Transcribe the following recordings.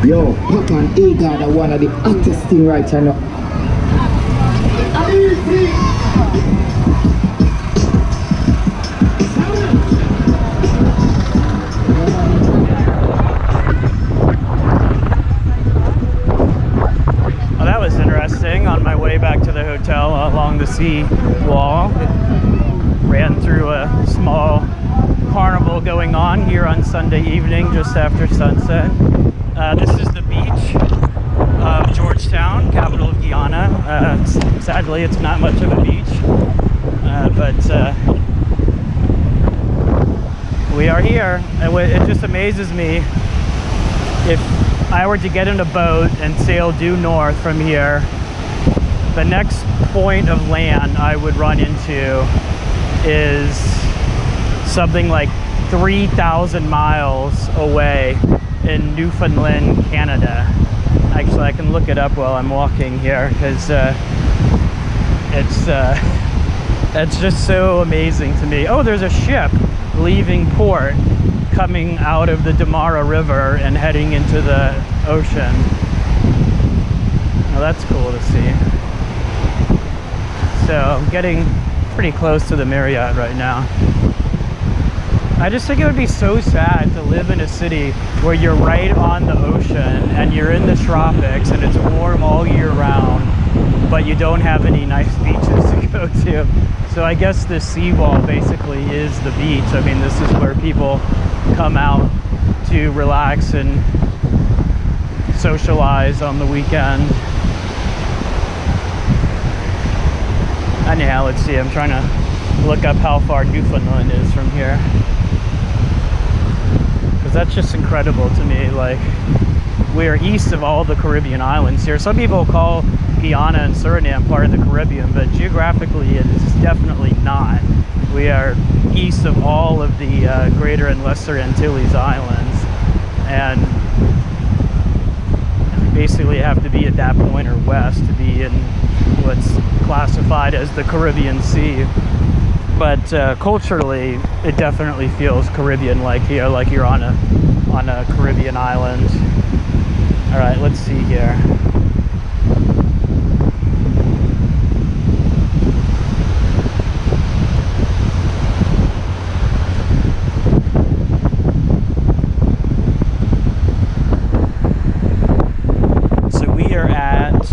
Yo, Papa and A-God are one of the hottest thing right now. Well, that was interesting. On my way back to the hotel along the Seawall, ran through a small carnival going on here on Sunday evening just after sunset. This is the beach of Georgetown, capital of Guyana. Sadly, it's not much of a beach, but we are here. It just amazes me, if I were to get in a boat and sail due north from here, the next point of land I would run into is something like 3,000 miles away in Newfoundland, Canada. Actually, I can look it up while I'm walking here, because it's just so amazing to me. Oh, there's a ship leaving port, coming out of the Damara River and heading into the ocean. Well, that's cool to see. So I'm getting pretty close to the Marriott right now. I just think it would be so sad to live in a city where you're right on the ocean and you're in the tropics and it's warm all year round, but you don't have any nice beaches to go to. So I guess the Seawall basically is the beach. I mean, this is where people come out to relax and socialize on the weekend. Anyhow, let's see. I'm trying to look up how far Newfoundland is from here, because that's just incredible to me. Like, we're east of all the Caribbean islands here. Some people call Guyana and Suriname part of the Caribbean, but geographically it is definitely not. We are east of all of the Greater and Lesser Antilles Islands, and we basically have to be at that point or west to be in what's classified as the Caribbean Sea. But culturally, it definitely feels Caribbean-like here, like you're on a Caribbean island. All right, let's see here. So we are at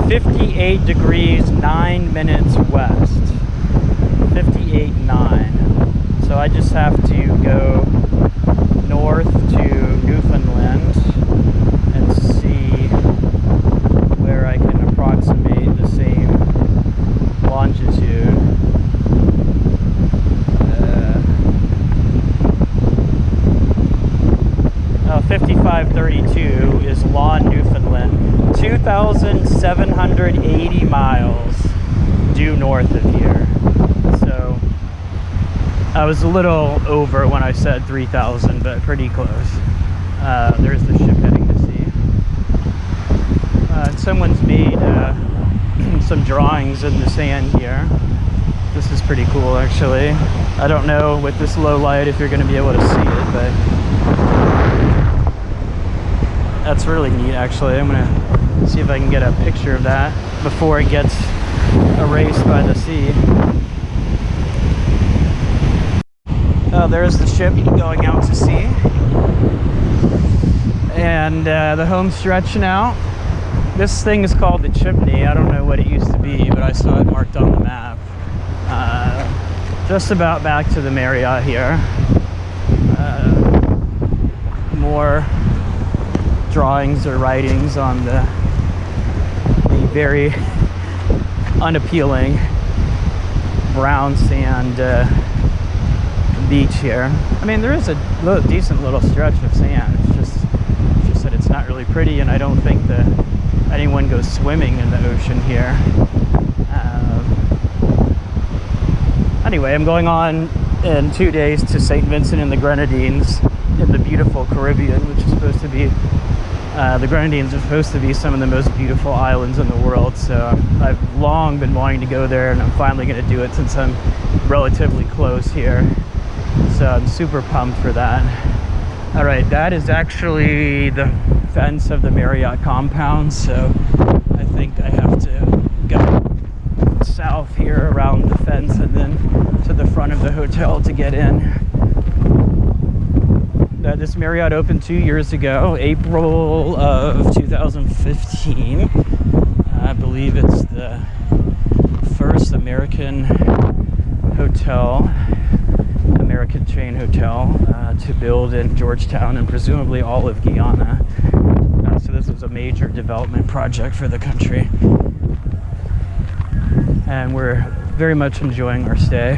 58 degrees 9 minutes west. 58.9. So I just have to go north to Newfoundland and see where I can approximate the same longitude. 5532 is Lawn, Newfoundland. 2,780 miles due north of here. So I was a little over when I said 3,000, but pretty close. There's the ship heading to sea. And someone's made some drawings in the sand here. This is pretty cool, actually. I don't know with this low light if you're going to be able to see it, but that's really neat, actually. I'm going to see if I can get a picture of that before it gets erased by the sea. Oh, there's the ship going out to sea. And the home stretch now. This thing is called the Chimney. I don't know what it used to be, but I saw it marked on the map. Just about back to the Marriott here. More drawings or writings on the brown sand beach here. I mean, there is a decent little stretch of sand. It's just that it's not really pretty, and I don't think that anyone goes swimming in the ocean here. Anyway, I'm going on in 2 days to St. Vincent and the Grenadines in the beautiful Caribbean, which is supposed to be, the Grenadines are supposed to be some of the most beautiful islands in the world. So I've long been wanting to go there, and I'm finally going to do it since I'm relatively close here. So I'm super pumped for that. All right, that is actually the fence of the Marriott compound. So I think I have to go south here around the fence and then to the front of the hotel to get in. This Marriott opened 2 years ago, April of 2015. I believe it's the first American chain hotel to build in Georgetown and presumably all of Guyana. So this was a major development project for the country. And we're very much enjoying our stay.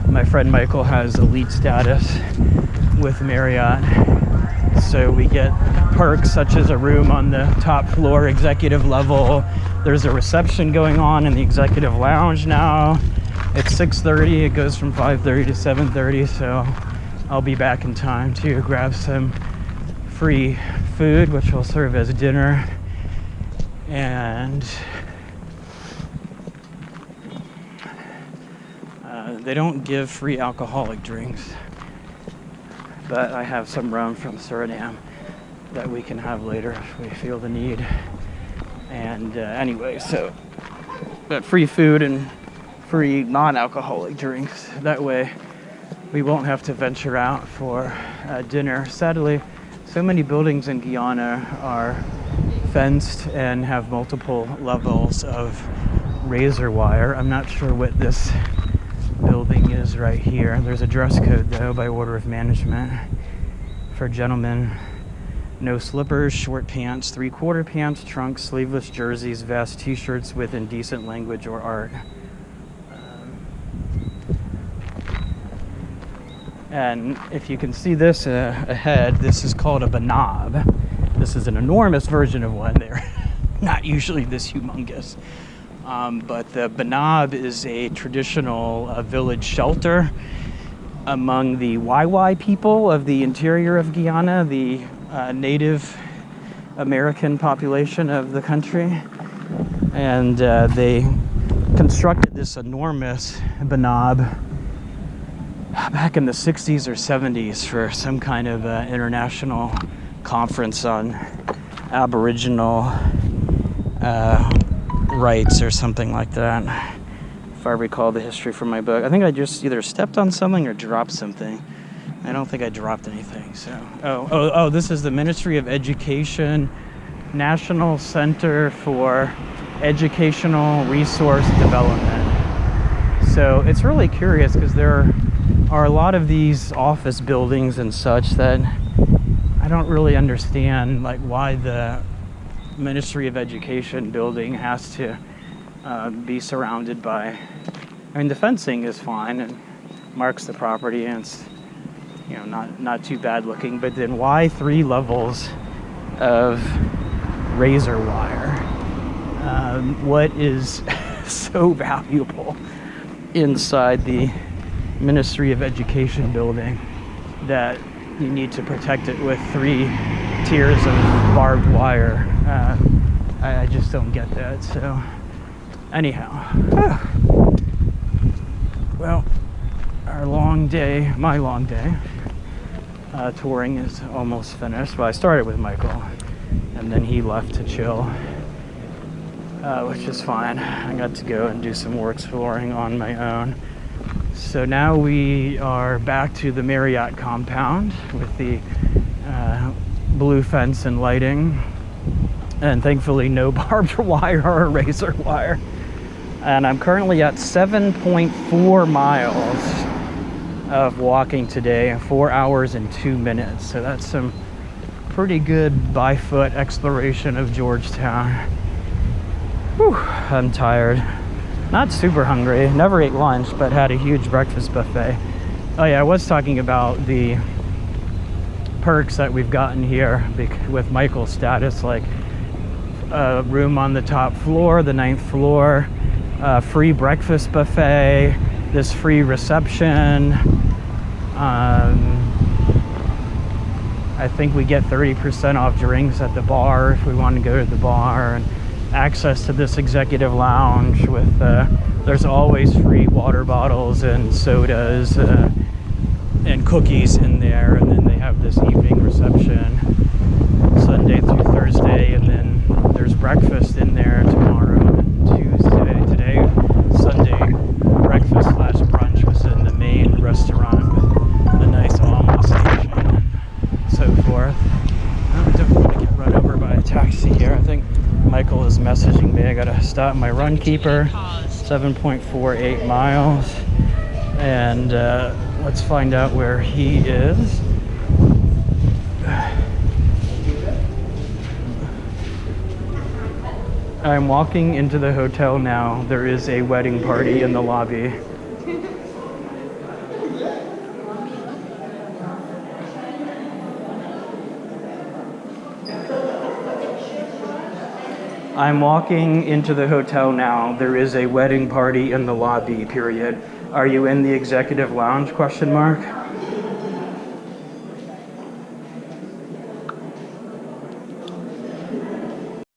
My friend Michael has elite status with Marriott, so we get perks such as a room on the top floor, executive level. There's a reception going on in the executive lounge now. It's 6:30. It goes from 5:30 to 7:30, so I'll be back in time to grab some free food, which will serve as dinner. And they don't give free alcoholic drinks, but I have some rum from Suriname that we can have later if we feel the need. And anyway, so got free food and free non-alcoholic drinks. That way we won't have to venture out for dinner. Sadly, so many buildings in Guyana are fenced and have multiple levels of razor wire. I'm not sure what this building is right here. There's a dress code though by order of management for gentlemen. No slippers, short pants, three-quarter pants, trunks, sleeveless jerseys, vests, t-shirts with indecent language or art. And if you can see this ahead, this is called a banab. This is an enormous version of one. They're not usually this humongous. But the banab is a traditional village shelter among the Wai people of the interior of Guyana, the Native American population of the country. And they constructed this enormous banab back in the 60s or 70s for some kind of international conference on Aboriginal rights or something like that, if I recall the history from my book. I think I just either stepped on something or dropped something. I don't think I dropped anything. So oh, this is the Ministry of Education, National Center for Educational Resource Development. So it's really curious because there are a lot of these office buildings and such that I don't really understand, like why the Ministry of Education building has to be surrounded by, I mean, the fencing is fine and marks the property and it's, you know, not too bad looking, but then why 3 levels of razor wire? What is so valuable inside the Ministry of Education building that you need to protect it with 3 tiers of barbed wire? I just don't get that. So anyhow, well, our long day, my long day touring is almost finished. Well, I started with Michael and then he left to chill, which is fine. I got to go and do some more exploring on my own. So now we are back to the Marriott compound with the blue fence and lighting, and thankfully no barbed wire or razor wire. And I'm currently at 7.4 miles of walking today, 4 hours and 2 minutes. So that's some pretty good by foot exploration of Georgetown. Whew, I'm tired. Not super hungry. Never ate lunch, but had a huge breakfast buffet. Oh yeah, I was talking about the perks that we've gotten here with Michael's status, like a room on the top floor, the 9th floor, free breakfast buffet, this free reception. I think we get 30% off drinks at the bar if we want to go to the bar, and access to this executive lounge with there's always free water bottles and sodas and cookies in there, and then they have this evening reception Sunday through Thursday, and then there's breakfast in there tomorrow and Tuesday. Today, Sunday, breakfast / brunch was in the main restaurant with a nice almost station and so forth. I don't want to get run over by a taxi here. I think Michael is messaging me. I gotta stop my run keeper. 7.48 miles, and let's find out where he is. I'm walking into the hotel now. There is a wedding party in the lobby. I'm walking into the hotel now. There is a wedding party in the lobby, period. Are you in the executive lounge, question mark?